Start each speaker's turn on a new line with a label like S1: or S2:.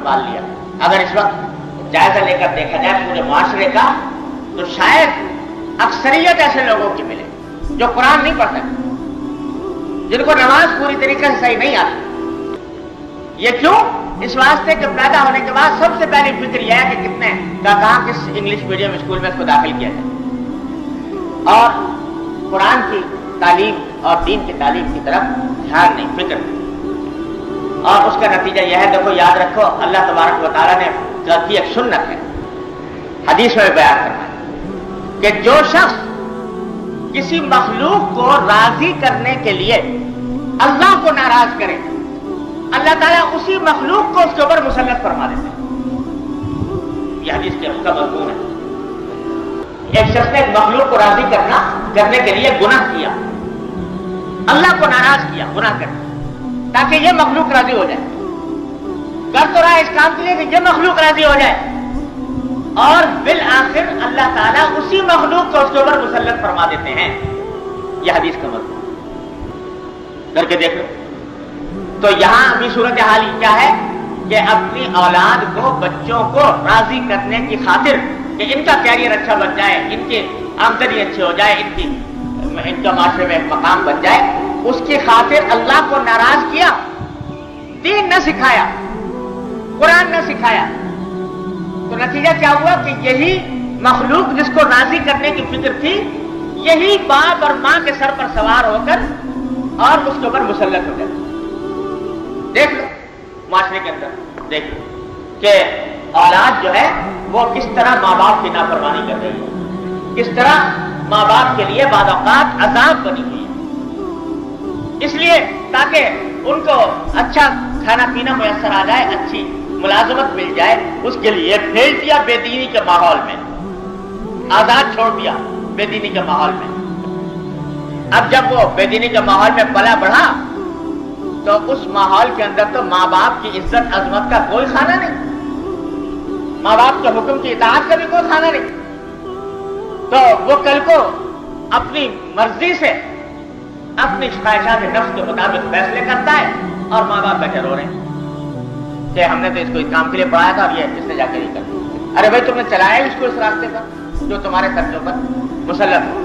S1: संभाल लिया। अगर इस वक्त जायजा लेकर देखा जाए पूरे मुआशरे का, तो शायद अक्सरियत ऐसे लोगों की मिले जो कुरान नहीं पढ़ सकते, जिनको नमाज पूरी तरीके से सही नहीं आती। ये क्यों? इस वास्ते कि पैदा होने के बाद सबसे पहली फिक्र यह है कि कितने कहाँ किस इंग्लिश मीडियम स्कूल में इसको दाखिल किया जाए, और कुरान की तालीम और दीन की तालीम की तरफ ध्यान नहीं, फिक्र नहीं। और उसका नतीजा यह है, देखो याद रखो, अल्लाह तबारक व तआला ने की एक सुन्नत है, हदीस में बयान करना है कि जो शख्स किसी मखलूक को राजी करने के लिए अल्लाह को नाराज करे, अल्लाह ताला उसी मखलूक को उसके ऊपर मुसल्लत फरमा देते हैं। यह हदीस के उसका मज़मून है। एक शख्स ने एक मखलूक को राजी करने के लिए गुनाह किया, अल्लाह को नाराज किया गुनाह करके, ताकि यह मखलूक राजी हो जाए। कर तो रहा है इस काम के लिए कि यह मखलूक राजी हो जाए, और बिल आखिर अल्लाह ताला उसी मखलूक को उसके ऊपर मुसल्लत फरमा देते हैं। यह हदीस का मज़मून करके देख लो। तो यहां भी सूरत हाल क्या है कि अपनी औलाद को, बच्चों को राजी करने की खातिर कि इनका कैरियर अच्छा बन जाए, इनकी आमदनी अच्छी हो जाए, इनका माशरे में एक मकाम बन जाए, उसकी खातिर अल्लाह को नाराज किया, दीन न सिखाया, कुरान न सिखाया। तो नतीजा क्या हुआ कि यही मखलूक जिसको राजी करने की फिक्र थी, यही बाप और मां के सर पर सवार होकर और उसके ऊपर मुसल्लत हो जाए। देख लो माशरे के अंदर, देख लो कि औलाद जो है वो किस तरह माँ बाप की नाफरमानी कर रही है, किस तरह माँ बाप के लिए बाद औक़ात अज़ाब बनी हुई है। इसलिए ताकि उनको अच्छा खाना पीना मुयस्सर आ जाए, अच्छी मुलाजमत मिल जाए, उसके लिए भेज दिया बेदीनी के माहौल में, आजाद छोड़ दिया बेदीनी के माहौल में। अब जब वो बेदीनी के माहौल में पला बढ़ा, तो उस माहौल के अंदर तो माँ बाप की इज्जत अजमत का कोई खाना नहीं, माँ बाप के हुक्म की इताअत का भी कोई खाना नहीं। तो वो कल को अपनी मर्जी से, अपनी ख्वाहिशात नफ्स के मुताबिक फैसले करता है, और माँ बाप बैठे रो रहे हैं कि हमने तो इसको इस काम के लिए पढ़ाया था, अब ये इसने जाके नहीं कर। अरे भाई तुमने चलाया इसको इस रास्ते पर जो तुम्हारे खर्चों पर मुसल्लत हो।